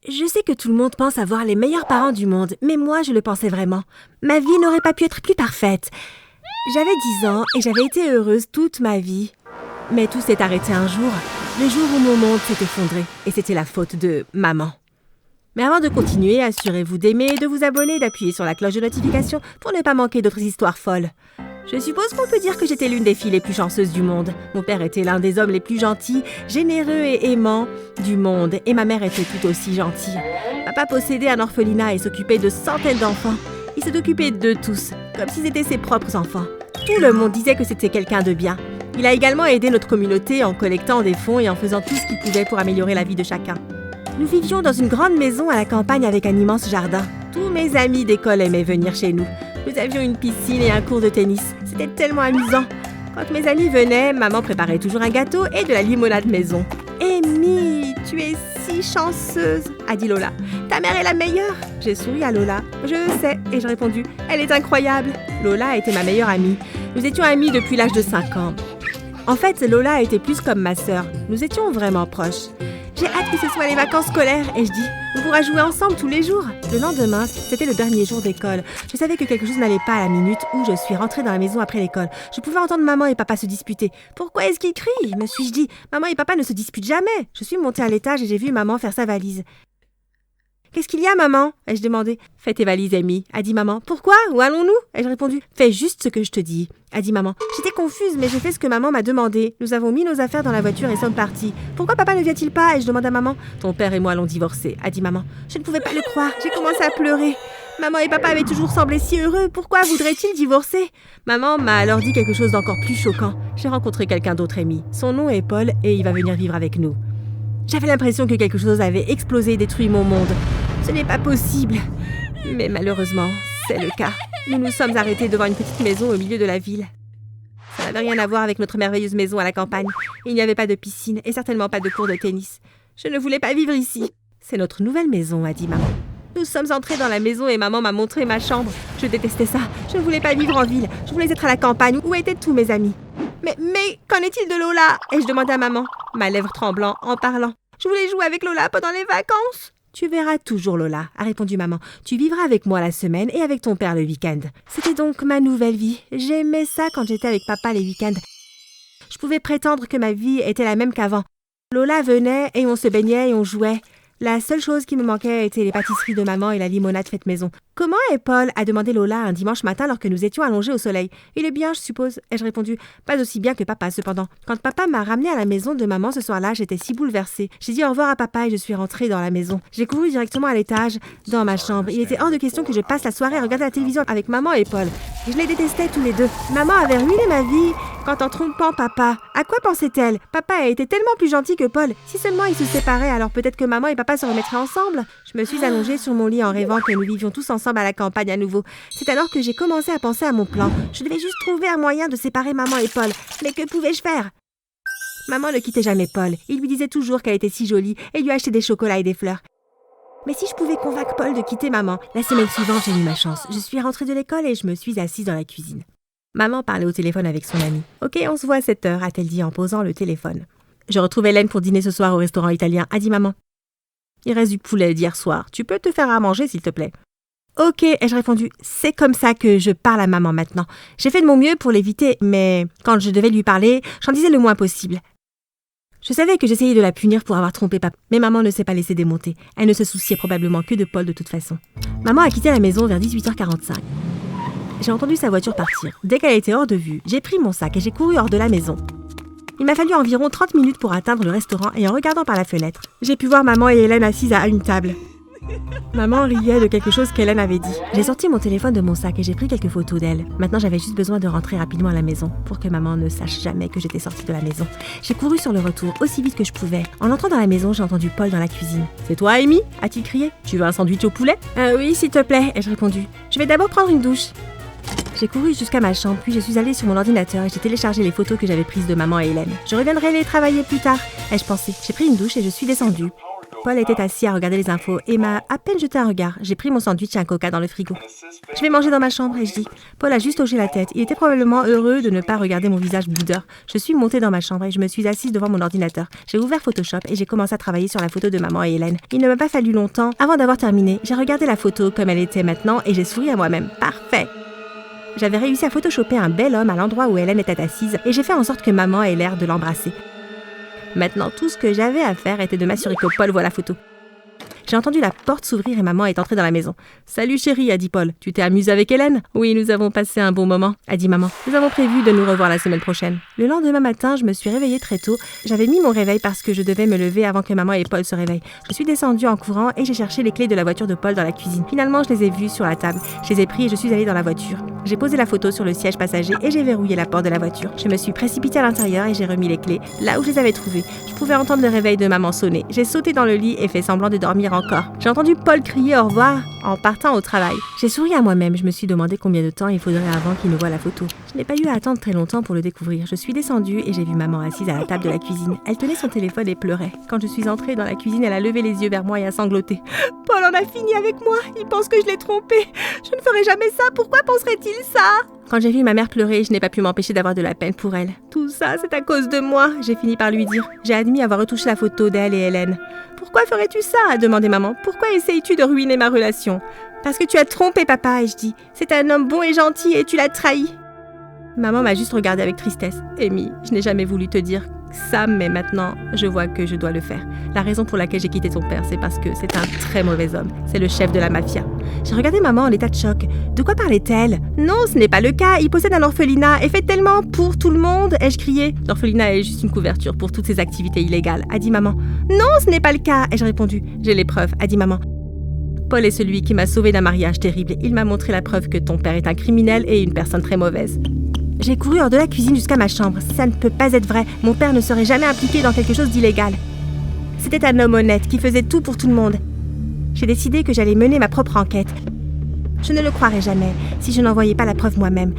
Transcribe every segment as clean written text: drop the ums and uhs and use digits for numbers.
Je sais que tout le monde pense avoir les meilleurs parents du monde, mais moi, je le pensais vraiment. Ma vie n'aurait pas pu être plus parfaite. J'avais 10 ans et j'avais été heureuse toute ma vie. Mais tout s'est arrêté un jour, le jour où mon monde s'est effondré. Et c'était la faute de maman. Mais avant de continuer, assurez-vous d'aimer, de vous abonner, d'appuyer sur la cloche de notification pour ne pas manquer d'autres histoires folles. Je suppose qu'on peut dire que j'étais l'une des filles les plus chanceuses du monde. Mon père était l'un des hommes les plus gentils, généreux et aimants du monde, et ma mère était tout aussi gentille. Papa possédait un orphelinat et s'occupait de centaines d'enfants. Il s'est occupé d'eux tous, comme s'ils étaient ses propres enfants. Tout le monde disait que c'était quelqu'un de bien. Il a également aidé notre communauté en collectant des fonds et en faisant tout ce qu'il pouvait pour améliorer la vie de chacun. Nous vivions dans une grande maison à la campagne avec un immense jardin. Tous mes amis d'école aimaient venir chez nous. Nous avions une piscine et un court de tennis. C'était tellement amusant. Quand mes amis venaient, maman préparait toujours un gâteau et de la limonade maison. « Amy, tu es si chanceuse !» a dit Lola. « Ta mère est la meilleure !» J'ai souri à Lola. « Je sais !» et j'ai répondu. « Elle est incroyable !» Lola était ma meilleure amie. Nous étions amies depuis l'âge de 5 ans. En fait, Lola était plus comme ma sœur. Nous étions vraiment proches. J'ai hâte que ce soit les vacances scolaires et je dis, on pourra jouer ensemble tous les jours. Le lendemain, c'était le dernier jour d'école. Je savais que quelque chose n'allait pas à la minute où je suis rentrée dans la maison après l'école. Je pouvais entendre maman et papa se disputer. Pourquoi est-ce qu'ils crient ? Me suis-je dit. Maman et papa ne se disputent jamais. Je suis montée à l'étage et j'ai vu maman faire sa valise. Qu'est-ce qu'il y a, maman ? Ai-je demandé. Fais tes valises, Amy, a dit maman. Pourquoi ? Où allons-nous ? Ai-je répondu. Fais juste ce que je te dis, a dit maman. J'étais confuse, mais j'ai fait ce que maman m'a demandé. Nous avons mis nos affaires dans la voiture et sommes partis. Pourquoi papa ne vient-il pas ? Ai-je demandé à maman. Ton père et moi l'ont divorcé, a dit maman. Je ne pouvais pas le croire. J'ai commencé à pleurer. Maman et papa avaient toujours semblé si heureux. Pourquoi voudraient-ils divorcer ? Maman m'a alors dit quelque chose d'encore plus choquant. J'ai rencontré quelqu'un d'autre, Amy. Son nom est Paul et il va venir vivre avec nous. J'avais l'impression que quelque chose avait explosé et détruit mon monde. Ce n'est pas possible. Mais malheureusement, c'est le cas. Nous nous sommes arrêtés devant une petite maison au milieu de la ville. Ça n'avait rien à voir avec notre merveilleuse maison à la campagne. Il n'y avait pas de piscine et certainement pas de cours de tennis. Je ne voulais pas vivre ici. C'est notre nouvelle maison, a dit maman. Nous sommes entrés dans la maison et maman m'a montré ma chambre. Je détestais ça. Je ne voulais pas vivre en ville. Je voulais être à la campagne. Où étaient tous mes amis ? Mais qu'en est-il de Lola ? Ai-je demandé à maman, ma lèvre tremblant en parlant. Je voulais jouer avec Lola pendant les vacances. Tu verras toujours Lola, a répondu maman. Tu vivras avec moi la semaine et avec ton père le week-end. C'était donc ma nouvelle vie. J'aimais ça quand j'étais avec papa les week-ends. Je pouvais prétendre que ma vie était la même qu'avant. Lola venait et on se baignait et on jouait. La seule chose qui me manquait était les pâtisseries de maman et la limonade faite maison. « Comment est Paul ?» a demandé Lola un dimanche matin alors que nous étions allongés au soleil. « Il est bien, je suppose. » ai-je répondu. Pas aussi bien que papa, cependant. Quand papa m'a ramenée à la maison de maman ce soir-là, j'étais si bouleversée. J'ai dit au revoir à papa et je suis rentrée dans la maison. J'ai couru directement à l'étage, dans ma chambre. Il était hors de question que je passe la soirée à regarder la télévision avec maman et Paul. Je les détestais tous les deux. Maman avait ruiné ma vie quand en trompant papa. À quoi pensait-elle ? Papa a été tellement plus gentil que Paul. Si seulement ils se séparaient, alors peut-être que maman et papa se remettraient ensemble. Je me suis allongée sur mon lit en rêvant que nous vivions tous ensemble à la campagne à nouveau. C'est alors que j'ai commencé à penser à mon plan. Je devais juste trouver un moyen de séparer maman et Paul. Mais que pouvais-je faire ? Maman ne quittait jamais Paul. Il lui disait toujours qu'elle était si jolie et lui achetait des chocolats et des fleurs. Mais si je pouvais convaincre Paul de quitter maman, la semaine suivante, j'ai eu ma chance. Je suis rentrée de l'école et je me suis assise dans la cuisine. Maman parlait au téléphone avec son amie. « Ok, on se voit à 7h, a-t-elle dit en posant le téléphone. « Je retrouve Hélène pour dîner ce soir au restaurant italien, a dit maman. Il reste du poulet d'hier soir. Tu peux te faire à manger, s'il te plaît. » Ok, ai-je répondu. C'est comme ça que je parle à maman maintenant. J'ai fait de mon mieux pour l'éviter, mais quand je devais lui parler, j'en disais le moins possible. Je savais que j'essayais de la punir pour avoir trompé papa, mais maman ne s'est pas laissée démonter. Elle ne se souciait probablement que de Paul de toute façon. Maman a quitté la maison vers 18h45. J'ai entendu sa voiture partir. Dès qu'elle était hors de vue, j'ai pris mon sac et j'ai couru hors de la maison. Il m'a fallu environ 30 minutes pour atteindre le restaurant et en regardant par la fenêtre, j'ai pu voir maman et Hélène assises à une table. Maman riait de quelque chose qu'Hélène avait dit. J'ai sorti mon téléphone de mon sac et j'ai pris quelques photos d'elle. Maintenant, j'avais juste besoin de rentrer rapidement à la maison pour que maman ne sache jamais que j'étais sortie de la maison. J'ai couru sur le retour aussi vite que je pouvais. En entrant dans la maison, j'ai entendu Paul dans la cuisine. « C'est toi, Amy ?» a-t-il crié. « Tu veux un sandwich au poulet ?»« Oui, s'il te plaît, » ai-je répondu. « Je vais d'abord prendre une douche. » J'ai couru jusqu'à ma chambre, puis je suis allée sur mon ordinateur et j'ai téléchargé les photos que j'avais prises de maman et Hélène. Je reviendrai les travailler plus tard, ai-je pensé. J'ai pris une douche et je suis descendue. Paul était assis à regarder les infos et m'a à peine jeté un regard. J'ai pris mon sandwich et un coca dans le frigo. Je vais manger dans ma chambre, ai-je dit. Paul a juste hoché la tête. Il était probablement heureux de ne pas regarder mon visage boudeur. Je suis montée dans ma chambre et je me suis assise devant mon ordinateur. J'ai ouvert Photoshop et j'ai commencé à travailler sur la photo de maman et Hélène. Il ne m'a pas fallu longtemps avant d'avoir terminé. J'ai regardé la photo comme elle était maintenant et j'ai souri à moi-même. Parfait! J'avais réussi à photoshopper un bel homme à l'endroit où Hélène était assise et j'ai fait en sorte que maman ait l'air de l'embrasser. Maintenant, tout ce que j'avais à faire était de m'assurer que Paul voit la photo. J'ai entendu la porte s'ouvrir et maman est entrée dans la maison. « Salut chérie » a dit Paul. « Tu t'es amusée avec Hélène ?»« Oui, nous avons passé un bon moment » a dit maman. « Nous avons prévu de nous revoir la semaine prochaine. » Le lendemain matin, je me suis réveillée très tôt. J'avais mis mon réveil parce que je devais me lever avant que maman et Paul se réveillent. Je suis descendue en courant et j'ai cherché les clés de la voiture de Paul dans la cuisine. Finalement, je les ai vues sur la table. Je les ai pris et je suis allée dans la voiture. J'ai posé la photo sur le siège passager et j'ai verrouillé la porte de la voiture. Je me suis précipitée à l'intérieur et j'ai remis les clés là où je les avais trouvées. Je pouvais entendre le réveil de maman sonner. J'ai sauté dans le lit et fait semblant de dormir encore. J'ai entendu Paul crier au revoir en partant au travail. J'ai souri à moi-même. Je me suis demandé combien de temps il faudrait avant qu'il ne voie la photo. Je n'ai pas eu à attendre très longtemps pour le découvrir. Je suis descendue et j'ai vu maman assise à la table de la cuisine. Elle tenait son téléphone et pleurait. Quand je suis entrée dans la cuisine, elle a levé les yeux vers moi et a sangloté. « Paul en a fini avec moi. Il pense que je l'ai trompé. Je ne ferai jamais ça. Pourquoi penserait-il ça ?» Quand j'ai vu ma mère pleurer, je n'ai pas pu m'empêcher d'avoir de la peine pour elle. « Tout ça, c'est à cause de moi. » J'ai fini par lui dire. J'ai admis avoir retouché la photo d'elle et Hélène. « Pourquoi ferais-tu ça ?» a demandé maman. « Pourquoi essayes-tu de ruiner ma relation ?»« Parce que tu as trompé papa, ai-je dit. C'est un homme bon et gentil et tu l'as trahi. » Maman m'a juste regardée avec tristesse. « Amy, je n'ai jamais voulu te dire ça, mais maintenant, je vois que je dois le faire. La raison pour laquelle j'ai quitté ton père, c'est parce que c'est un très mauvais homme. C'est le chef de la mafia. » J'ai regardé maman en état de choc. De quoi parlait-elle ? « Non, ce n'est pas le cas. Il possède un orphelinat et fait tellement pour tout le monde, ai-je crié. L'orphelinat est juste une couverture pour toutes ses activités illégales, a dit maman. « Non, ce n'est pas le cas, ai-je répondu. J'ai les preuves, a dit maman. Paul est celui qui m'a sauvée d'un mariage terrible. Il m'a montré la preuve que ton père est un criminel et une personne très mauvaise. » J'ai couru hors de la cuisine jusqu'à ma chambre. Ça ne peut pas être vrai. Mon père ne serait jamais impliqué dans quelque chose d'illégal. C'était un homme honnête qui faisait tout pour tout le monde. J'ai décidé que j'allais mener ma propre enquête. Je ne le croirais jamais si je n'en voyais pas la preuve moi-même.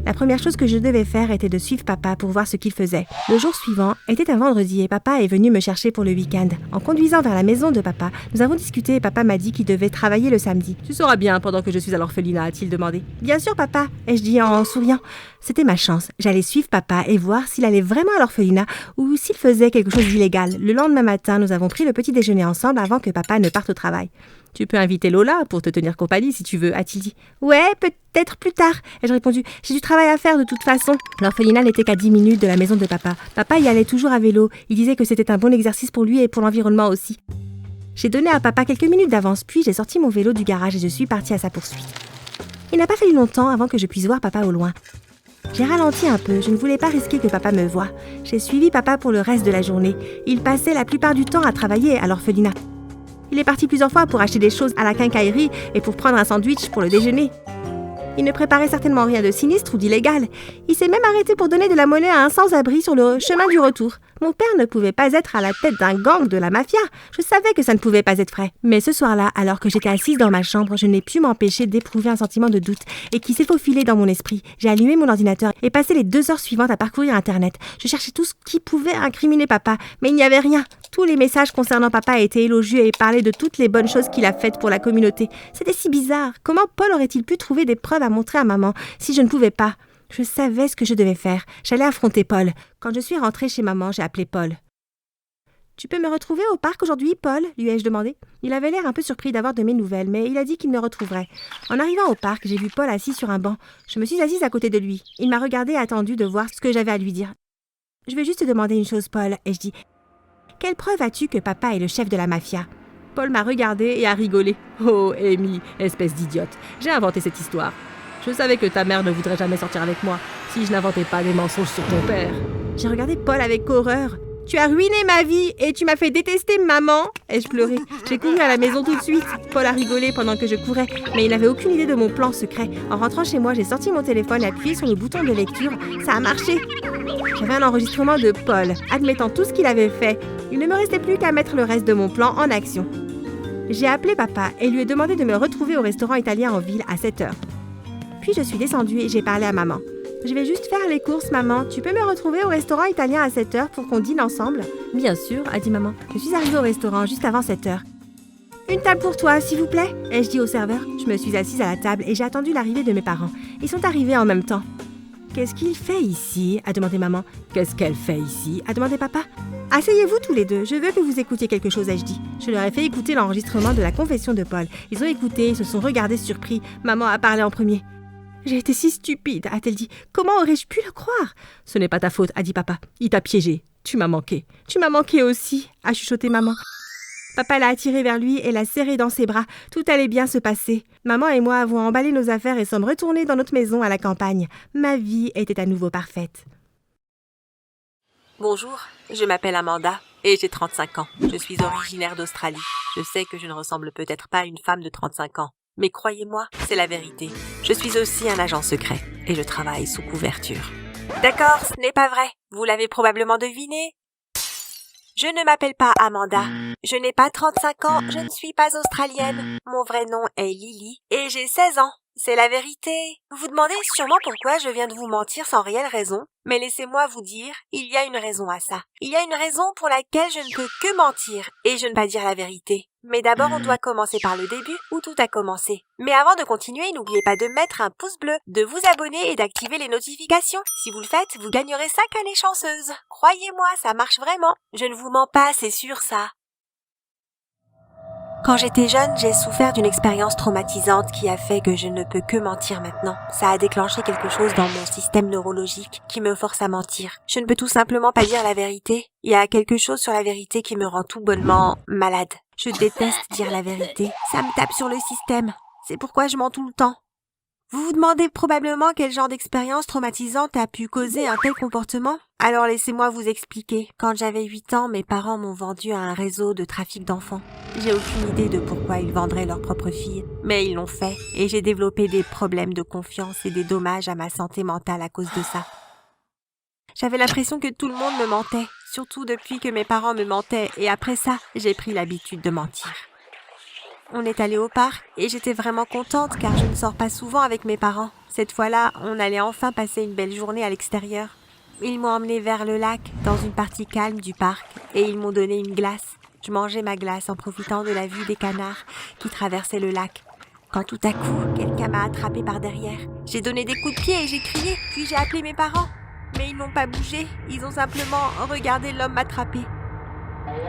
La première chose que je devais faire était de suivre papa pour voir ce qu'il faisait. Le jour suivant était un vendredi et papa est venu me chercher pour le week-end. En conduisant vers la maison de papa, nous avons discuté et papa m'a dit qu'il devait travailler le samedi. « Tu seras bien pendant que je suis à l'orphelinat ?» a-t-il demandé. « Bien sûr papa » ai-je dit en souriant. C'était ma chance. J'allais suivre papa et voir s'il allait vraiment à l'orphelinat ou s'il faisait quelque chose d'illégal. Le lendemain matin, nous avons pris le petit déjeuner ensemble avant que papa ne parte au travail. « Tu peux inviter Lola pour te tenir compagnie si tu veux » a-t-il dit. « Ouais, peut-être plus tard » ai-je répondu. « J'ai du travail à faire de toute façon. » L'orphelinat n'était qu'à 10 minutes de la maison de papa. Papa y allait toujours à vélo. Il disait que c'était un bon exercice pour lui et pour l'environnement aussi. J'ai donné à papa quelques minutes d'avance, puis j'ai sorti mon vélo du garage et je suis partie à sa poursuite. Il n'a pas fallu longtemps avant que je puisse voir papa au loin. J'ai ralenti un peu, je ne voulais pas risquer que papa me voie. J'ai suivi papa pour le reste de la journée. Il passait la plupart du temps à travailler à l'orphelinat. Il est parti plusieurs fois pour acheter des choses à la quincaillerie et pour prendre un sandwich pour le déjeuner. Il ne préparait certainement rien de sinistre ou d'illégal. Il s'est même arrêté pour donner de la monnaie à un sans-abri sur le chemin du retour. Mon père ne pouvait pas être à la tête d'un gang de la mafia. Je savais que ça ne pouvait pas être vrai. Mais ce soir-là, alors que j'étais assise dans ma chambre, je n'ai pu m'empêcher d'éprouver un sentiment de doute et qui s'est faufilé dans mon esprit. J'ai allumé mon ordinateur et passé les 2 heures suivantes à parcourir Internet. Je cherchais tout ce qui pouvait incriminer papa, mais il n'y avait rien. Tous les messages concernant papa étaient élogieux et parlaient de toutes les bonnes choses qu'il a faites pour la communauté. C'était si bizarre. Comment Paul aurait-il pu trouver des preuves à montrer à maman si je ne pouvais pas ? Je savais ce que je devais faire. J'allais affronter Paul. Quand je suis rentrée chez maman, j'ai appelé Paul. « Tu peux me retrouver au parc aujourd'hui, Paul ?» lui ai-je demandé. Il avait l'air un peu surpris d'avoir de mes nouvelles, mais il a dit qu'il me retrouverait. En arrivant au parc, j'ai vu Paul assis sur un banc. Je me suis assise à côté de lui. Il m'a regardée attendu de voir ce que j'avais à lui dire. « Je vais juste te demander une chose, Paul. » ai-je dit. « Quelle preuve as-tu que papa est le chef de la mafia ?» Paul m'a regardé et a rigolé. « Oh, Amy, espèce d'idiote. J'ai inventé cette histoire. Je savais que ta mère ne voudrait jamais sortir avec moi si je n'inventais pas des mensonges sur ton père. » J'ai regardé Paul avec horreur. « Tu as ruiné ma vie et tu m'as fait détester maman !» ai-je pleuré. J'ai couru à la maison tout de suite. Paul a rigolé pendant que je courais, mais il n'avait aucune idée de mon plan secret. En rentrant chez moi, j'ai sorti mon téléphone et appuyé sur le bouton de lecture. Ça a marché. J'avais un enregistrement de Paul, admettant tout ce qu'il avait fait. Il ne me restait plus qu'à mettre le reste de mon plan en action. J'ai appelé papa et lui ai demandé de me retrouver au restaurant italien en ville à 7 heures. Puis je suis descendue et j'ai parlé à maman. Je vais juste faire les courses, maman. Tu peux me retrouver au restaurant italien à 7h pour qu'on dîne ensemble? Bien sûr, a dit maman. Je suis arrivée au restaurant juste avant 7h. Une table pour toi, s'il vous plaît, ai-je dit au serveur. Je me suis assise à la table et j'ai attendu l'arrivée de mes parents. Ils sont arrivés en même temps. Qu'est-ce qu'il fait ici? A demandé maman. Qu'est-ce qu'elle fait ici? A demandé papa. Asseyez-vous tous les deux, je veux que vous écoutiez quelque chose, ai-je dit. Je leur ai fait écouter l'enregistrement de la confession de Paul. Ils ont écouté, ils se sont regardés surpris. Maman a parlé en premier. J'ai été si stupide, a-t-elle dit. Comment aurais-je pu le croire? Ce n'est pas ta faute, a dit papa. Il t'a piégé. Tu m'as manqué. Tu m'as manqué aussi, a chuchoté maman. Papa l'a attiré vers lui et l'a serré dans ses bras. Tout allait bien se passer. Maman et moi avons emballé nos affaires et sommes retournés dans notre maison à la campagne. Ma vie était à nouveau parfaite. Bonjour, je m'appelle Amanda et j'ai 35 ans. Je suis originaire d'Australie. Je sais que je ne ressemble peut-être pas à une femme de 35 ans. Mais croyez-moi, c'est la vérité. Je suis aussi un agent secret et je travaille sous couverture. D'accord, ce n'est pas vrai. Vous l'avez probablement deviné. Je ne m'appelle pas Amanda. Je n'ai pas 35 ans. Je ne suis pas australienne. Mon vrai nom est Lily et j'ai 16 ans. C'est la vérité. Vous demandez sûrement pourquoi je viens de vous mentir sans réelle raison, mais laissez-moi vous dire, il y a une raison à ça. Il y a une raison pour laquelle je ne peux que mentir et je ne pas dire la vérité. Mais d'abord, on doit commencer par le début où tout a commencé. Mais avant de continuer, n'oubliez pas de mettre un pouce bleu, de vous abonner et d'activer les notifications. Si vous le faites, vous gagnerez 5 années chanceuses. Croyez-moi, ça marche vraiment. Je ne vous mens pas, c'est sûr ça. Quand j'étais jeune, j'ai souffert d'une expérience traumatisante qui a fait que je ne peux que mentir maintenant. Ça a déclenché quelque chose dans mon système neurologique qui me force à mentir. Je ne peux tout simplement pas dire la vérité. Il y a quelque chose sur la vérité qui me rend tout bonnement malade. Je déteste dire la vérité. Ça me tape sur le système. C'est pourquoi je mens tout le temps. Vous vous demandez probablement quel genre d'expérience traumatisante a pu causer un tel comportement? Alors laissez-moi vous expliquer. Quand j'avais 8 ans, mes parents m'ont vendu à un réseau de trafic d'enfants. J'ai aucune idée de pourquoi ils vendraient leur propre fille, mais ils l'ont fait et j'ai développé des problèmes de confiance et des dommages à ma santé mentale à cause de ça. J'avais l'impression que tout le monde me mentait, surtout depuis que mes parents me mentaient et après ça, j'ai pris l'habitude de mentir. On est allé au parc et j'étais vraiment contente car je ne sors pas souvent avec mes parents. Cette fois-là, on allait enfin passer une belle journée à l'extérieur. Ils m'ont emmenée vers le lac, dans une partie calme du parc, et ils m'ont donné une glace. Je mangeais ma glace en profitant de la vue des canards qui traversaient le lac. Quand tout à coup, quelqu'un m'a attrapée par derrière. J'ai donné des coups de pied et j'ai crié, puis j'ai appelé mes parents. Mais ils n'ont pas bougé, ils ont simplement regardé l'homme m'attraper.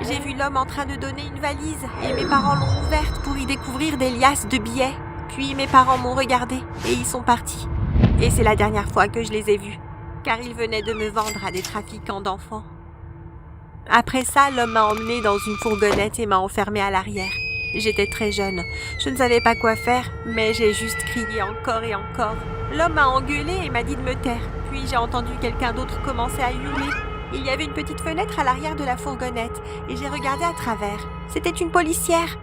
J'ai vu l'homme en train de donner une valise et mes parents l'ont ouverte pour y découvrir des liasses de billets. Puis mes parents m'ont regardé et ils sont partis. Et c'est la dernière fois que je les ai vus, car ils venaient de me vendre à des trafiquants d'enfants. Après ça, l'homme m'a emmenée dans une fourgonnette et m'a enfermée à l'arrière. J'étais très jeune, je ne savais pas quoi faire, mais j'ai juste crié encore et encore. L'homme m'a engueulée et m'a dit de me taire, puis j'ai entendu quelqu'un d'autre commencer à hurler. Il y avait une petite fenêtre à l'arrière de la fourgonnette et j'ai regardé à travers. C'était une policière.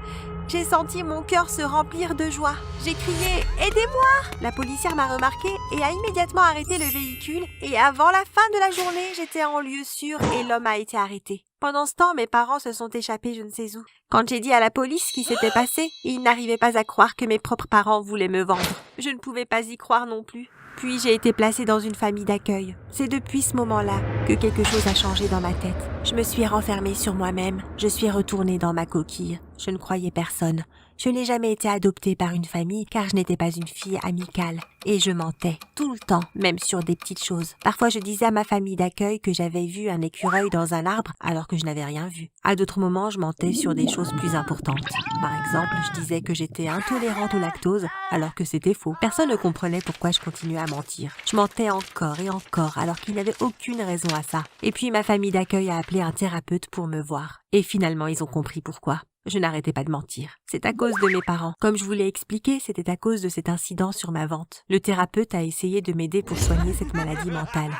J'ai senti mon cœur se remplir de joie. J'ai crié « Aidez-moi !» La policière m'a remarqué et a immédiatement arrêté le véhicule. Et avant la fin de la journée, j'étais en lieu sûr et l'homme a été arrêté. Pendant ce temps, mes parents se sont échappés je ne sais où. Quand j'ai dit à la police ce qui s'était passé, ils n'arrivaient pas à croire que mes propres parents voulaient me vendre. Je ne pouvais pas y croire non plus. Puis j'ai été placée dans une famille d'accueil. C'est depuis ce moment-là que quelque chose a changé dans ma tête. Je me suis renfermée sur moi-même. Je suis retournée dans ma coquille. Je ne croyais personne. Je n'ai jamais été adoptée par une famille car je n'étais pas une fille amicale. Et je mentais, tout le temps, même sur des petites choses. Parfois je disais à ma famille d'accueil que j'avais vu un écureuil dans un arbre alors que je n'avais rien vu. À d'autres moments, je mentais sur des choses plus importantes. Par exemple, je disais que j'étais intolérante au lactose alors que c'était faux. Personne ne comprenait pourquoi je continuais à mentir. Je mentais encore et encore alors qu'il n'y avait aucune raison à ça. Et puis ma famille d'accueil a appelé un thérapeute pour me voir. Et finalement, ils ont compris pourquoi. Je n'arrêtais pas de mentir. C'est à cause de mes parents. Comme je vous l'ai expliqué, c'était à cause de cet incident sur ma vente. Le thérapeute a essayé de m'aider pour soigner cette maladie mentale.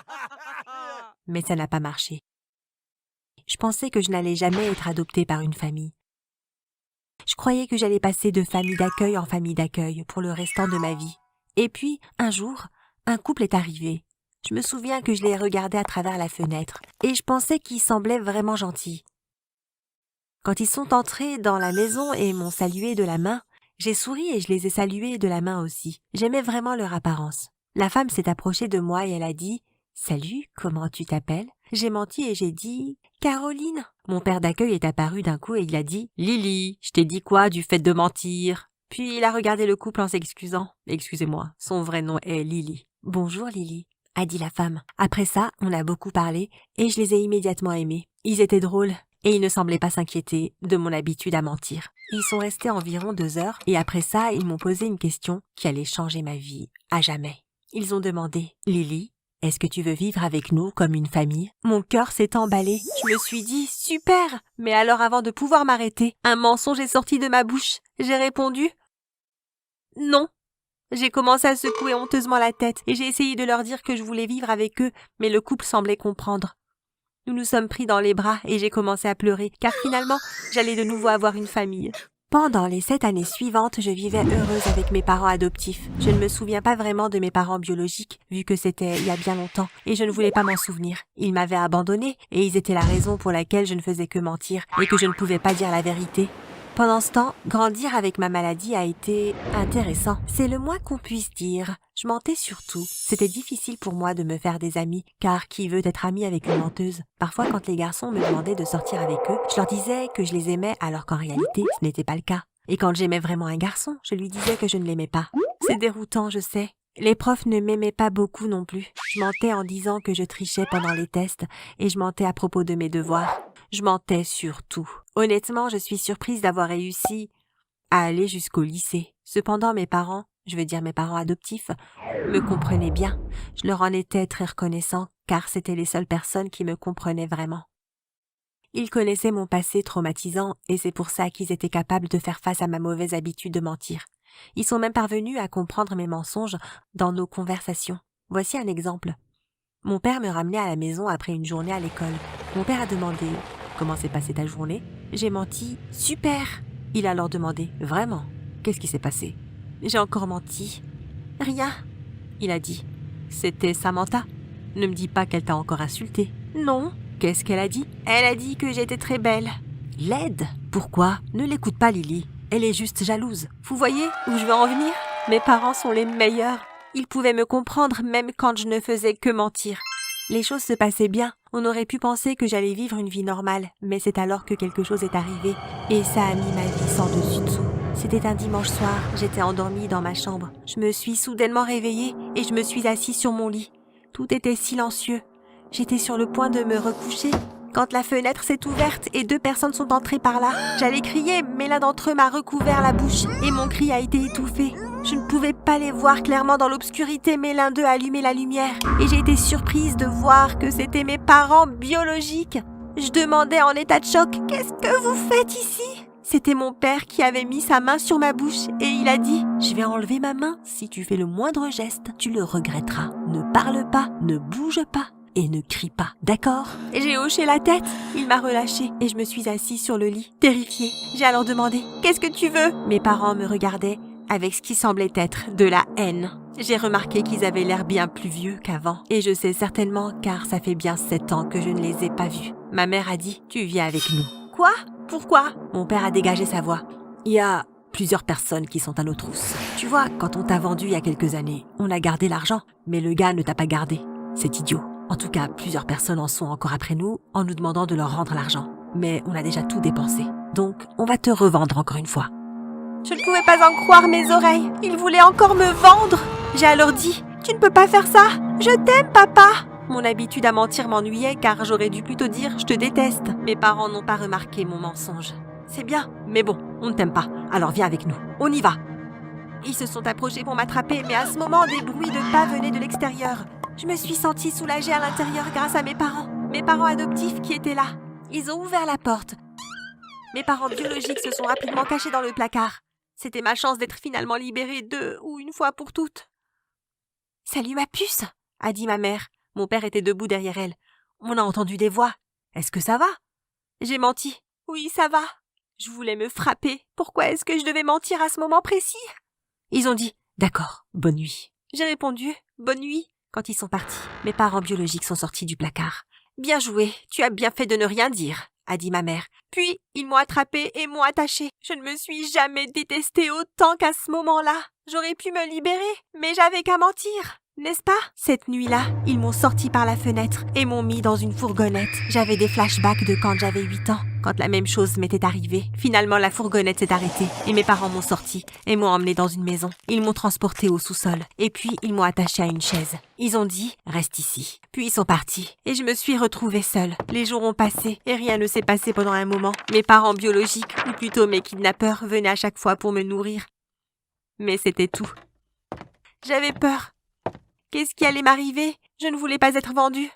Mais ça n'a pas marché. Je pensais que je n'allais jamais être adoptée par une famille. Je croyais que j'allais passer de famille d'accueil en famille d'accueil pour le restant de ma vie. Et puis, un jour, un couple est arrivé. Je me souviens que je les regardais à travers la fenêtre et je pensais qu'ils semblaient vraiment gentils. Quand ils sont entrés dans la maison et m'ont salué de la main, j'ai souri et je les ai salués de la main aussi. J'aimais vraiment leur apparence. La femme s'est approchée de moi et elle a dit « Salut, comment tu t'appelles ?» J'ai menti et j'ai dit « Caroline ». Mon père d'accueil est apparu d'un coup et il a dit « Lily, je t'ai dit quoi du fait de mentir ?» Puis il a regardé le couple en s'excusant. « Excusez-moi, son vrai nom est Lily. »« Bonjour Lily », a dit la femme. Après ça, on a beaucoup parlé et je les ai immédiatement aimés. Ils étaient drôles et ils ne semblaient pas s'inquiéter de mon habitude à mentir. Ils sont restés environ 2 heures et après ça, ils m'ont posé une question qui allait changer ma vie à jamais. Ils ont demandé « Lily, est-ce que tu veux vivre avec nous comme une famille ?» Mon cœur s'est emballé. Je me suis dit « Super !» Mais alors avant de pouvoir m'arrêter, un mensonge est sorti de ma bouche. J'ai répondu « Non ». J'ai commencé à secouer honteusement la tête et j'ai essayé de leur dire que je voulais vivre avec eux, mais le couple semblait comprendre. Nous nous sommes pris dans les bras et j'ai commencé à pleurer, car finalement, j'allais de nouveau avoir une famille. Pendant les 7 années suivantes, je vivais heureuse avec mes parents adoptifs. Je ne me souviens pas vraiment de mes parents biologiques, vu que c'était il y a bien longtemps, et je ne voulais pas m'en souvenir. Ils m'avaient abandonnée, et ils étaient la raison pour laquelle je ne faisais que mentir, et que je ne pouvais pas dire la vérité. Pendant ce temps, grandir avec ma maladie a été intéressant. C'est le moins qu'on puisse dire. Je mentais surtout. C'était difficile pour moi de me faire des amis, car qui veut être ami avec une menteuse? Parfois, quand les garçons me demandaient de sortir avec eux, je leur disais que je les aimais alors qu'en réalité, ce n'était pas le cas. Et quand j'aimais vraiment un garçon, je lui disais que je ne l'aimais pas. C'est déroutant, je sais. Les profs ne m'aimaient pas beaucoup non plus. Je mentais en disant que je trichais pendant les tests et je mentais à propos de mes devoirs. Je mentais sur tout. Honnêtement, je suis surprise d'avoir réussi à aller jusqu'au lycée. Cependant, mes parents, je veux dire mes parents adoptifs, me comprenaient bien. Je leur en étais très reconnaissant car c'étaient les seules personnes qui me comprenaient vraiment. Ils connaissaient mon passé traumatisant et c'est pour ça qu'ils étaient capables de faire face à ma mauvaise habitude de mentir. Ils sont même parvenus à comprendre mes mensonges dans nos conversations. Voici un exemple. Mon père me ramenait à la maison après une journée à l'école. Mon père a demandé « Comment s'est passée ta journée ?» J'ai menti « Super !» Il a alors demandé « Vraiment ? Qu'est-ce qui s'est passé ?» J'ai encore menti. « Rien !» Il a dit « C'était Samantha. Ne me dis pas qu'elle t'a encore insulté. »« Non. » Qu'est-ce qu'elle a dit ? Elle a dit que j'étais très belle. Laide ? Pourquoi ? Ne l'écoute pas, Lily. Elle est juste jalouse. Vous voyez où je veux en venir ? Mes parents sont les meilleurs. Ils pouvaient me comprendre même quand je ne faisais que mentir. Les choses se passaient bien. On aurait pu penser que j'allais vivre une vie normale, mais c'est alors que quelque chose est arrivé. Et ça a mis ma vie sans dessus-dessous. C'était un dimanche soir, j'étais endormie dans ma chambre. Je me suis soudainement réveillée et je me suis assise sur mon lit. Tout était silencieux. J'étais sur le point de me recoucher quand la fenêtre s'est ouverte et 2 personnes sont entrées par là. J'allais crier, mais l'un d'entre eux m'a recouvert la bouche et mon cri a été étouffé. Je ne pouvais pas les voir clairement dans l'obscurité, mais l'un d'eux a allumé la lumière et j'ai été surprise de voir que c'était mes parents biologiques. Je demandais en état de choc « Qu'est-ce que vous faites ici ?» C'était mon père qui avait mis sa main sur ma bouche et il a dit « Je vais enlever ma main. Si tu fais le moindre geste, tu le regretteras. Ne parle pas, ne bouge pas. Et ne crie pas, d'accord ?» J'ai hoché la tête. Il m'a relâchée et je me suis assise sur le lit, terrifiée. J'ai alors demandé « Qu'est-ce que tu veux ?» Mes parents me regardaient avec ce qui semblait être de la haine. J'ai remarqué qu'ils avaient l'air bien plus vieux qu'avant. Et je sais certainement car ça fait bien 7 ans que je ne les ai pas vus. Ma mère a dit « Tu viens avec nous. » Quoi ? Pourquoi ? Mon père a dégagé sa voix. Il y a plusieurs personnes qui sont à nos trousses. Tu vois, quand on t'a vendu il y a quelques années, on a gardé l'argent, mais le gars ne t'a pas gardé. C'est idiot. En tout cas, plusieurs personnes en sont encore après nous en nous demandant de leur rendre l'argent. Mais on a déjà tout dépensé. Donc, on va te revendre encore une fois. Je ne pouvais pas en croire mes oreilles. Il voulait encore me vendre. J'ai alors dit « Tu ne peux pas faire ça. Je t'aime, papa !» Mon habitude à mentir m'ennuyait car j'aurais dû plutôt dire « Je te déteste ». Mes parents n'ont pas remarqué mon mensonge. C'est bien, mais bon, on ne t'aime pas. Alors viens avec nous. On y va. Ils se sont approchés pour m'attraper, mais à ce moment, des bruits de pas venaient de l'extérieur. Je me suis sentie soulagée à l'intérieur grâce à mes parents adoptifs qui étaient là. Ils ont ouvert la porte. Mes parents biologiques se sont rapidement cachés dans le placard. C'était ma chance d'être finalement libérée d'eux, ou une fois pour toutes. « Salut ma puce !» a dit ma mère. Mon père était debout derrière elle. On a entendu des voix. « Est-ce que ça va ?» J'ai menti. « Oui, ça va. » Je voulais me frapper. Pourquoi est-ce que je devais mentir à ce moment précis ? Ils ont dit « D'accord, bonne nuit. » J'ai répondu « Bonne nuit » quand ils sont partis. Mes parents biologiques sont sortis du placard. « Bien joué, tu as bien fait de ne rien dire », a dit ma mère. Puis, ils m'ont attrapée et m'ont attachée. Je ne me suis jamais détestée autant qu'à ce moment-là. J'aurais pu me libérer, mais j'avais qu'à mentir. N'est-ce pas? Cette nuit-là, ils m'ont sorti par la fenêtre et m'ont mis dans une fourgonnette. J'avais des flashbacks de quand j'avais 8 ans, quand la même chose m'était arrivée. Finalement, la fourgonnette s'est arrêtée et mes parents m'ont sorti et m'ont emmené dans une maison. Ils m'ont transporté au sous-sol et puis ils m'ont attaché à une chaise. Ils ont dit « Reste ici ». Puis ils sont partis et je me suis retrouvée seule. Les jours ont passé et rien ne s'est passé pendant un moment. Mes parents biologiques, ou plutôt mes kidnappeurs, venaient à chaque fois pour me nourrir. Mais c'était tout. J'avais peur. Qu'est-ce qui allait m'arriver? Je ne voulais pas être vendue.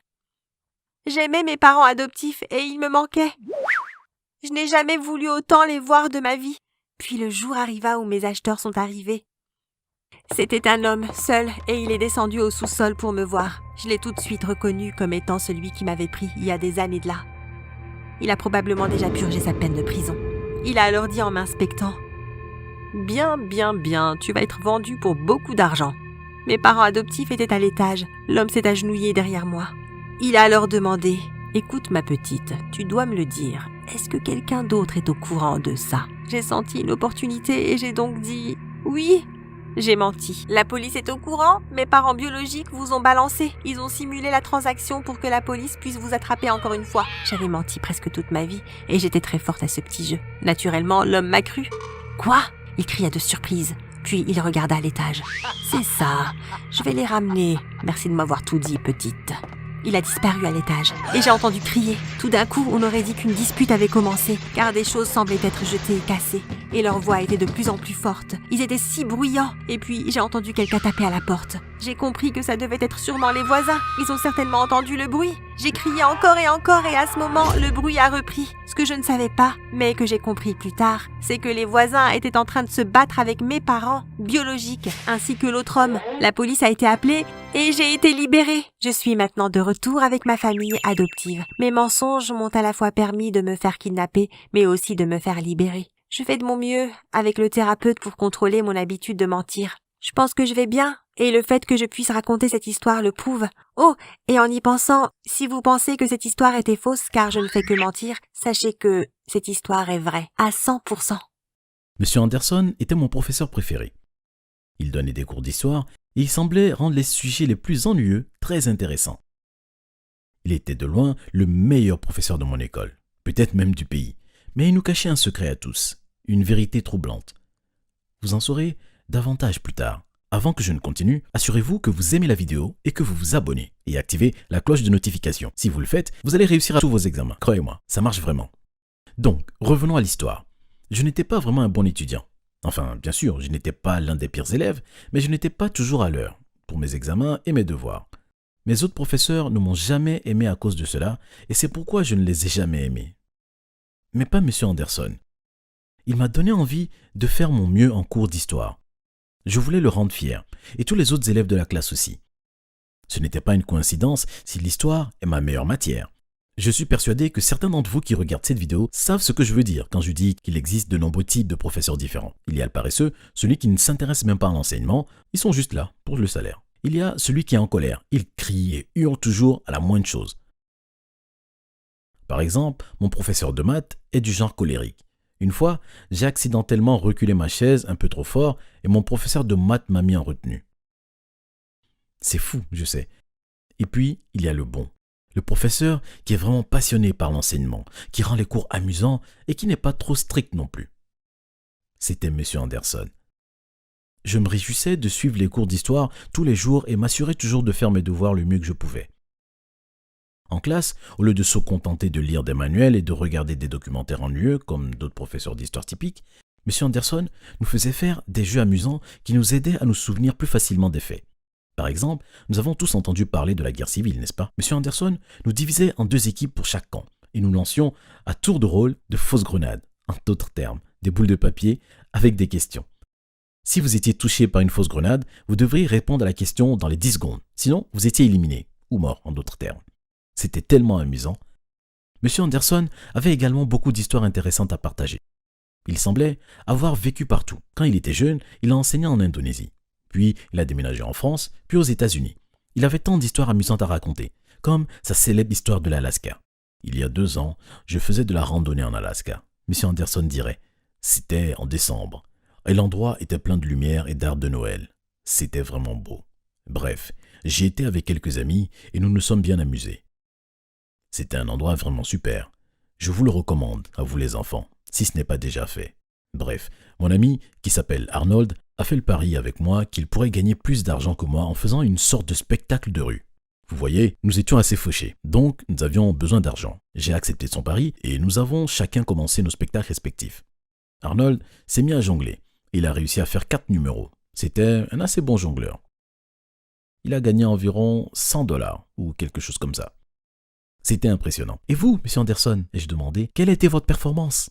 J'aimais mes parents adoptifs et ils me manquaient. Je n'ai jamais voulu autant les voir de ma vie. Puis le jour arriva où mes acheteurs sont arrivés. C'était un homme, seul, et il est descendu au sous-sol pour me voir. Je l'ai tout de suite reconnu comme étant celui qui m'avait pris il y a des années de là. Il a probablement déjà purgé sa peine de prison. Il a alors dit en m'inspectant « Bien, tu vas être vendu pour beaucoup d'argent. » Mes parents adoptifs étaient à l'étage. L'homme s'est agenouillé derrière moi. Il a alors demandé « Écoute ma petite, tu dois me le dire. Est-ce que quelqu'un d'autre est au courant de ça ?» J'ai senti une opportunité et j'ai donc dit « Oui ». J'ai menti. La police est au courant? Mes parents biologiques vous ont balancé. Ils ont simulé la transaction pour que la police puisse vous attraper encore une fois. J'avais menti presque toute ma vie et j'étais très forte à ce petit jeu. Naturellement, l'homme m'a cru. « Quoi ?» Il cria de surprise. Puis il regarda à l'étage. « C'est ça, je vais les ramener. Merci de m'avoir tout dit, petite. » Il a disparu à l'étage et j'ai entendu crier. Tout d'un coup, on aurait dit qu'une dispute avait commencé, car des choses semblaient être jetées et cassées, et leur voix était de plus en plus forte. Ils étaient si bruyants, et puis j'ai entendu quelqu'un taper à la porte. J'ai compris que ça devait être sûrement les voisins. Ils ont certainement entendu le bruit. J'ai crié encore, et à ce moment, le bruit a repris. Ce que je ne savais pas, mais que j'ai compris plus tard, c'est que les voisins étaient en train de se battre avec mes parents biologiques, ainsi que l'autre homme. La police a été appelée et j'ai été libérée. Je suis maintenant de retour avec ma famille adoptive. Mes mensonges m'ont à la fois permis de me faire kidnapper, mais aussi de me faire libérer. Je fais de mon mieux avec le thérapeute pour contrôler mon habitude de mentir. Je pense que je vais bien, et le fait que je puisse raconter cette histoire le prouve. Oh, et en y pensant, si vous pensez que cette histoire était fausse car je ne fais que mentir, sachez que cette histoire est vraie, à 100%. Monsieur Anderson était mon professeur préféré. Il donnait des cours d'histoire et il semblait rendre les sujets les plus ennuyeux très intéressants. Il était de loin le meilleur professeur de mon école, peut-être même du pays, mais il nous cachait un secret à tous, une vérité troublante. Vous en saurez davantage plus tard. Avant que je ne continue, assurez-vous que vous aimez la vidéo et que vous vous abonnez et activez la cloche de notification. Si vous le faites, vous allez réussir à tous vos examens. Croyez-moi, ça marche vraiment. Donc, revenons à l'histoire. Je n'étais pas vraiment un bon étudiant. Enfin, bien sûr, je n'étais pas l'un des pires élèves, mais je n'étais pas toujours à l'heure pour mes examens et mes devoirs. Mes autres professeurs ne m'ont jamais aimé à cause de cela et c'est pourquoi je ne les ai jamais aimés. Mais pas M. Anderson. Il m'a donné envie de faire mon mieux en cours d'histoire. Je voulais le rendre fier, et tous les autres élèves de la classe aussi. Ce n'était pas une coïncidence si l'histoire est ma meilleure matière. Je suis persuadé que certains d'entre vous qui regardent cette vidéo savent ce que je veux dire quand je dis qu'il existe de nombreux types de professeurs différents. Il y a le paresseux, celui qui ne s'intéresse même pas à l'enseignement, ils sont juste là pour le salaire. Il y a celui qui est en colère, il crie et hurle toujours à la moindre chose. Par exemple, mon professeur de maths est du genre colérique. Une fois, j'ai accidentellement reculé ma chaise un peu trop fort et mon professeur de maths m'a mis en retenue. C'est fou, je sais. Et puis, il y a le bon. Le professeur qui est vraiment passionné par l'enseignement, qui rend les cours amusants et qui n'est pas trop strict non plus. C'était M. Anderson. Je me réjouissais de suivre les cours d'histoire tous les jours et m'assurais toujours de faire mes devoirs le mieux que je pouvais. En classe, au lieu de se contenter de lire des manuels et de regarder des documentaires ennuyeux, comme d'autres professeurs d'histoire typiques, M. Anderson nous faisait faire des jeux amusants qui nous aidaient à nous souvenir plus facilement des faits. Par exemple, nous avons tous entendu parler de la guerre civile, n'est-ce pas? M. Anderson nous divisait en 2 équipes pour chaque camp et nous lancions à tour de rôle de fausses grenades, en d'autres termes, des boules de papier avec des questions. Si vous étiez touché par une fausse grenade, vous devriez répondre à la question dans les 10 secondes, sinon vous étiez éliminé, ou mort en d'autres termes. C'était tellement amusant. M. Anderson avait également beaucoup d'histoires intéressantes à partager. Il semblait avoir vécu partout. Quand il était jeune, il a enseigné en Indonésie. Puis, il a déménagé en France, puis aux États-Unis. Il avait tant d'histoires amusantes à raconter, comme sa célèbre histoire de l'Alaska. Il y a 2 ans, je faisais de la randonnée en Alaska. M. Anderson dirait, c'était en décembre, et l'endroit était plein de lumière et d'arbres de Noël. C'était vraiment beau. Bref, J'y étais avec quelques amis et nous nous sommes bien amusés. C'était un endroit vraiment super. Je vous le recommande, à vous les enfants, si ce n'est pas déjà fait. Bref, mon ami, qui s'appelle Arnold, a fait le pari avec moi qu'il pourrait gagner plus d'argent que moi en faisant une sorte de spectacle de rue. Vous voyez, nous étions assez fauchés, donc nous avions besoin d'argent. J'ai accepté son pari et nous avons chacun commencé nos spectacles respectifs. Arnold s'est mis à jongler. Il a réussi à faire 4 numéros. C'était un assez bon jongleur. Il a gagné environ $100 ou quelque chose comme ça. C'était impressionnant. Et vous, monsieur Anderson, ai-je demandé, quelle était votre performance?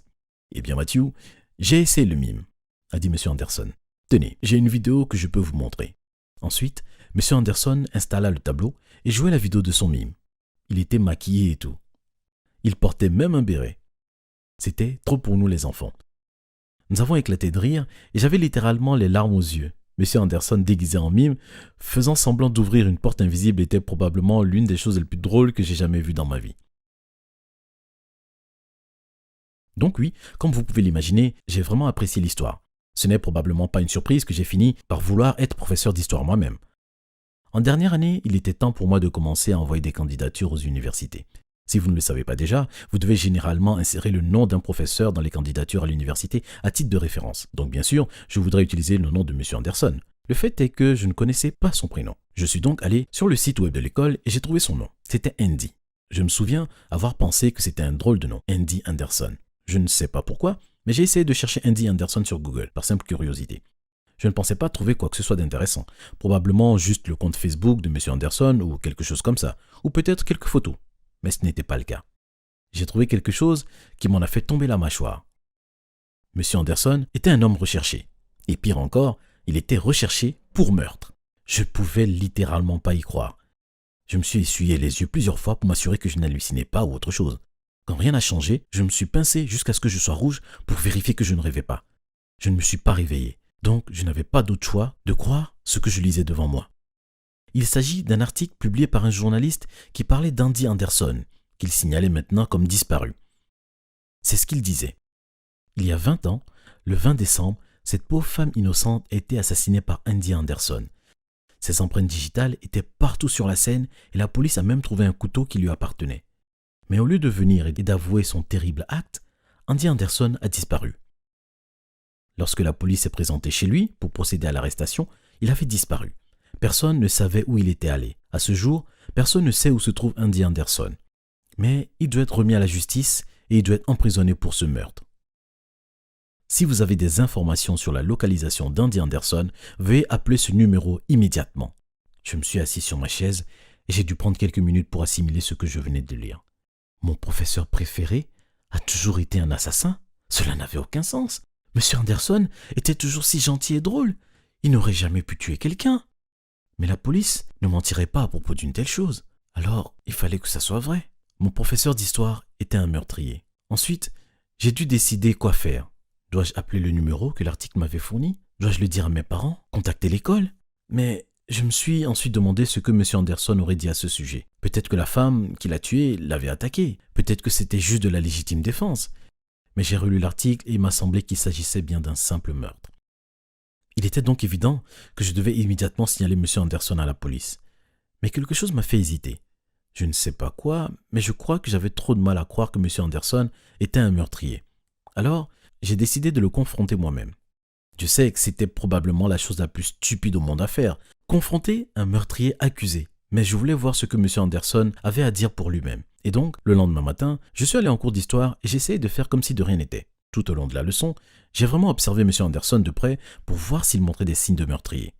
Eh bien, Matthew, j'ai essayé le mime, a dit monsieur Anderson. Tenez, j'ai une vidéo que je peux vous montrer. Ensuite, monsieur Anderson installa le tableau et jouait la vidéo de son mime. Il était maquillé et tout. Il portait même un béret. C'était trop pour nous les enfants. Nous avons éclaté de rire et j'avais littéralement les larmes aux yeux. Monsieur Anderson déguisé en mime, faisant semblant d'ouvrir une porte invisible était probablement l'une des choses les plus drôles que j'ai jamais vues dans ma vie. Donc oui, comme vous pouvez l'imaginer, j'ai vraiment apprécié l'histoire. Ce n'est probablement pas une surprise que j'ai fini par vouloir être professeur d'histoire moi-même. En dernière année, il était temps pour moi de commencer à envoyer des candidatures aux universités. Si vous ne le savez pas déjà, vous devez généralement insérer le nom d'un professeur dans les candidatures à l'université à titre de référence. Donc bien sûr, je voudrais utiliser le nom de M. Anderson. Le fait est que je ne connaissais pas son prénom. Je suis donc allé sur le site web de l'école et j'ai trouvé son nom. C'était Andy. Je me souviens avoir pensé que c'était un drôle de nom, Andy Anderson. Je ne sais pas pourquoi, mais j'ai essayé de chercher Andy Anderson sur Google, par simple curiosité. Je ne pensais pas trouver quoi que ce soit d'intéressant. Probablement juste le compte Facebook de M. Anderson ou quelque chose comme ça. Ou peut-être quelques photos. Mais ce n'était pas le cas. J'ai trouvé quelque chose qui m'en a fait tomber la mâchoire. M. Anderson était un homme recherché. Et pire encore, il était recherché pour meurtre. Je pouvais littéralement pas y croire. Je me suis essuyé les yeux plusieurs fois pour m'assurer que je n'hallucinais pas ou autre chose. Quand rien n'a changé, je me suis pincé jusqu'à ce que je sois rouge pour vérifier que je ne rêvais pas. Je ne me suis pas réveillé, donc je n'avais pas d'autre choix de croire ce que je lisais devant moi. Il s'agit d'un article publié par un journaliste qui parlait d'Andy Anderson, qu'il signalait maintenant comme disparu. C'est ce qu'il disait. Il y a 20 ans, le 20 décembre, cette pauvre femme innocente a été assassinée par Andy Anderson. Ses empreintes digitales étaient partout sur la scène et la police a même trouvé un couteau qui lui appartenait. Mais au lieu de venir et d'avouer son terrible acte, Andy Anderson a disparu. Lorsque la police s'est présentée chez lui pour procéder à l'arrestation, il avait disparu. Personne ne savait où il était allé. À ce jour, personne ne sait où se trouve Andy Anderson. Mais il doit être remis à la justice et il doit être emprisonné pour ce meurtre. Si vous avez des informations sur la localisation d'Andy Anderson, veuillez appeler ce numéro immédiatement. Je me suis assis sur ma chaise et j'ai dû prendre quelques minutes pour assimiler ce que je venais de lire. Mon professeur préféré a toujours été un assassin? Cela n'avait aucun sens. Monsieur Anderson était toujours si gentil et drôle. Il n'aurait jamais pu tuer quelqu'un. Mais la police ne mentirait pas à propos d'une telle chose. Alors, il fallait que ça soit vrai. Mon professeur d'histoire était un meurtrier. Ensuite, j'ai dû décider quoi faire. Dois-je appeler le numéro que l'article m'avait fourni? Dois-je le dire à mes parents? Contacter l'école? Mais je me suis ensuite demandé ce que M. Anderson aurait dit à ce sujet. Peut-être que la femme qui l'a tué l'avait attaqué. Peut-être que c'était juste de la légitime défense. Mais j'ai relu l'article et il m'a semblé qu'il s'agissait bien d'un simple meurtre. Il était donc évident que je devais immédiatement signaler M. Anderson à la police. Mais quelque chose m'a fait hésiter. Je ne sais pas quoi, mais je crois que j'avais trop de mal à croire que M. Anderson était un meurtrier. Alors, j'ai décidé de le confronter moi-même. Je sais que c'était probablement la chose la plus stupide au monde à faire, confronter un meurtrier accusé. Mais je voulais voir ce que M. Anderson avait à dire pour lui-même. Et donc, le lendemain matin, je suis allé en cours d'histoire et j'essayais de faire comme si de rien n'était. Tout au long de la leçon, j'ai vraiment observé M. Anderson de près pour voir s'il montrait des signes de meurtrier.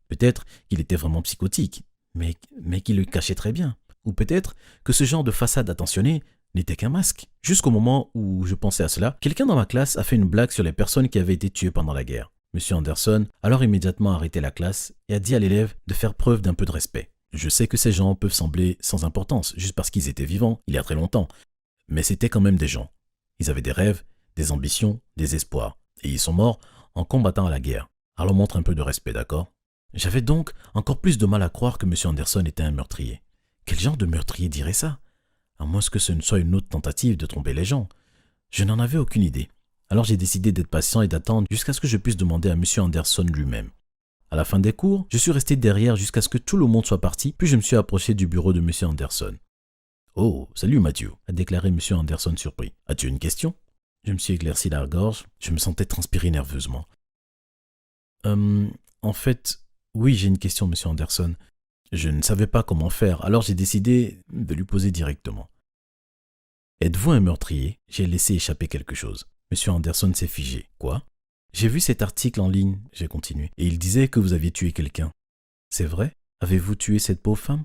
Peut-être qu'il était vraiment psychotique, mais qu'il le cachait très bien. Ou peut-être que ce genre de façade attentionnée n'était qu'un masque. Jusqu'au moment où je pensais à cela, quelqu'un dans ma classe a fait une blague sur les personnes qui avaient été tuées pendant la guerre. M. Anderson a alors immédiatement arrêté la classe et a dit à l'élève de faire preuve d'un peu de respect. Je sais que ces gens peuvent sembler sans importance, juste parce qu'ils étaient vivants il y a très longtemps, mais c'étaient quand même des gens. Ils avaient des rêves, des ambitions, des espoirs, et ils sont morts en combattant à la guerre. Alors montre un peu de respect, d'accord? J'avais donc encore plus de mal à croire que M. Anderson était un meurtrier. Quel genre de meurtrier dirait ça? À moins que ce ne soit une autre tentative de tromper les gens. Je n'en avais aucune idée. Alors j'ai décidé d'être patient et d'attendre jusqu'à ce que je puisse demander à M. Anderson lui-même. À la fin des cours, je suis resté derrière jusqu'à ce que tout le monde soit parti, puis je me suis approché du bureau de M. Anderson. « Oh, salut Matthew », a déclaré M. Anderson surpris. « As-tu une question ?» Je me suis éclairci la gorge, je me sentais transpirer nerveusement. En fait, oui, j'ai une question, M. Anderson. Je ne savais pas comment faire, alors j'ai décidé de lui poser directement. Êtes-vous un meurtrier ? J'ai laissé échapper quelque chose. M. Anderson s'est figé. Quoi ? J'ai vu cet article en ligne, j'ai continué, et il disait que vous aviez tué quelqu'un. C'est vrai ? Avez-vous tué cette pauvre femme ?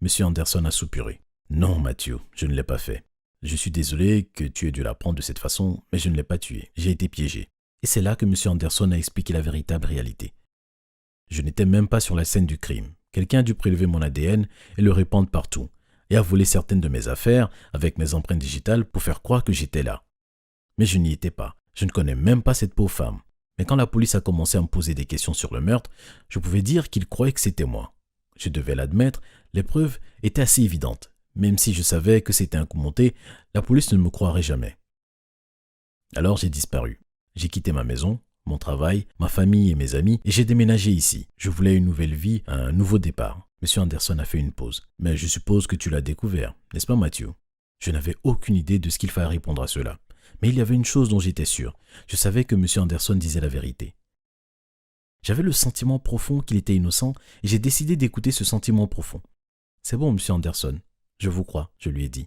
M. Anderson a soupiré. Non, Matthew, je ne l'ai pas fait. Je suis désolé que tu aies dû la prendre de cette façon, mais je ne l'ai pas tuée. J'ai été piégé. Et c'est là que M. Anderson a expliqué la véritable réalité. Je n'étais même pas sur la scène du crime. Quelqu'un a dû prélever mon ADN et le répandre partout, et a volé certaines de mes affaires avec mes empreintes digitales pour faire croire que j'étais là. Mais je n'y étais pas. Je ne connais même pas cette pauvre femme. Mais quand la police a commencé à me poser des questions sur le meurtre, je pouvais dire qu'ils croyaient que c'était moi. Je devais l'admettre, les preuves étaient assez évidentes. Même si je savais que c'était un coup monté, la police ne me croirait jamais. Alors j'ai disparu. J'ai quitté ma maison, mon travail, ma famille et mes amis, et j'ai déménagé ici. Je voulais une nouvelle vie, un nouveau départ. M. Anderson a fait une pause. Mais je suppose que tu l'as découvert, n'est-ce pas Matthew ? Je n'avais aucune idée de ce qu'il fallait répondre à cela. Mais il y avait une chose dont j'étais sûr. Je savais que M. Anderson disait la vérité. J'avais le sentiment profond qu'il était innocent et j'ai décidé d'écouter ce sentiment profond. C'est bon, M. Anderson. Je vous crois, je lui ai dit.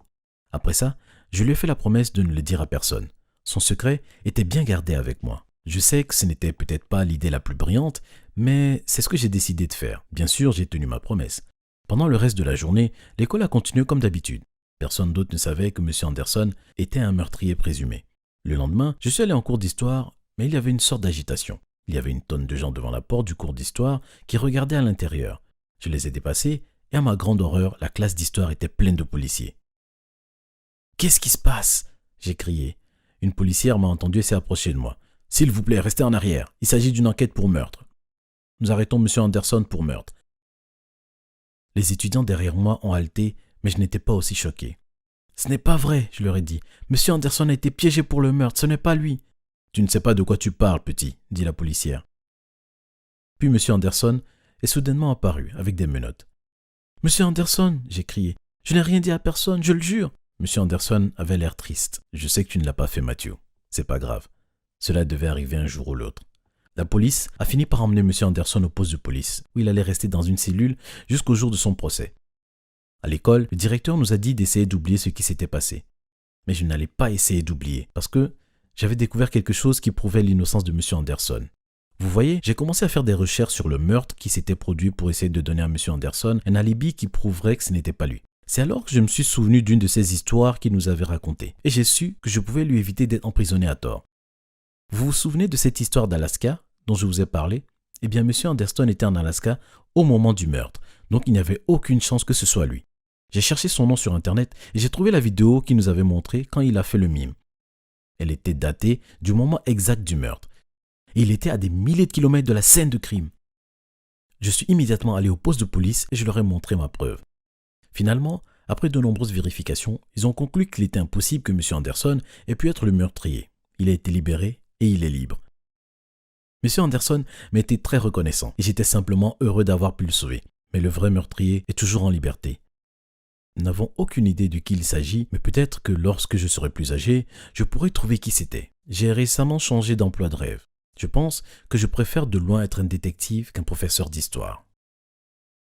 Après ça, je lui ai fait la promesse de ne le dire à personne. Son secret était bien gardé avec moi. Je sais que ce n'était peut-être pas l'idée la plus brillante, mais c'est ce que j'ai décidé de faire. Bien sûr, j'ai tenu ma promesse. Pendant le reste de la journée, l'école a continué comme d'habitude. Personne d'autre ne savait que M. Anderson était un meurtrier présumé. Le lendemain, je suis allé en cours d'histoire, mais il y avait une sorte d'agitation. Il y avait une tonne de gens devant la porte du cours d'histoire qui regardaient à l'intérieur. Je les ai dépassés et à ma grande horreur, la classe d'histoire était pleine de policiers. « Qu'est-ce qui se passe ?» j'ai crié. Une policière m'a entendu et s'est approchée de moi. « S'il vous plaît, restez en arrière. Il s'agit d'une enquête pour meurtre. Nous arrêtons M. Anderson pour meurtre. » Les étudiants derrière moi ont halté, mais je n'étais pas aussi choqué. « Ce n'est pas vrai, je leur ai dit. M. Anderson a été piégé pour le meurtre, ce n'est pas lui. »« Tu ne sais pas de quoi tu parles, petit, » dit la policière. Puis M. Anderson est soudainement apparu avec des menottes. « Monsieur Anderson, j'ai crié, je n'ai rien dit à personne, je le jure. » M. Anderson avait l'air triste. « Je sais que tu ne l'as pas fait, Matthew. C'est pas grave. Cela devait arriver un jour ou l'autre. » La police a fini par emmener M. Anderson au poste de police, où il allait rester dans une cellule jusqu'au jour de son procès. À l'école, le directeur nous a dit d'essayer d'oublier ce qui s'était passé. Mais je n'allais pas essayer d'oublier, parce que j'avais découvert quelque chose qui prouvait l'innocence de M. Anderson. Vous voyez, j'ai commencé à faire des recherches sur le meurtre qui s'était produit pour essayer de donner à M. Anderson un alibi qui prouverait que ce n'était pas lui. C'est alors que je me suis souvenu d'une de ces histoires qu'il nous avait racontées, et j'ai su que je pouvais lui éviter d'être emprisonné à tort. Vous vous souvenez de cette histoire d'Alaska dont je vous ai parlé ? Eh bien, M. Anderson était en Alaska au moment du meurtre, donc il n'y avait aucune chance que ce soit lui. J'ai cherché son nom sur Internet et j'ai trouvé la vidéo qu'il nous avait montrée quand il a fait le mime. Elle était datée du moment exact du meurtre. Et il était à des milliers de kilomètres de la scène de crime. Je suis immédiatement allé au poste de police et je leur ai montré ma preuve. Finalement, après de nombreuses vérifications, ils ont conclu qu'il était impossible que M. Anderson ait pu être le meurtrier. Il a été libéré et il est libre. M. Anderson m'était très reconnaissant et j'étais simplement heureux d'avoir pu le sauver. Mais le vrai meurtrier est toujours en liberté. Nous n'avons aucune idée de qui il s'agit, mais peut-être que lorsque je serai plus âgé, je pourrai trouver qui c'était. J'ai récemment changé d'emploi de rêve. Je pense que je préfère de loin être un détective qu'un professeur d'histoire.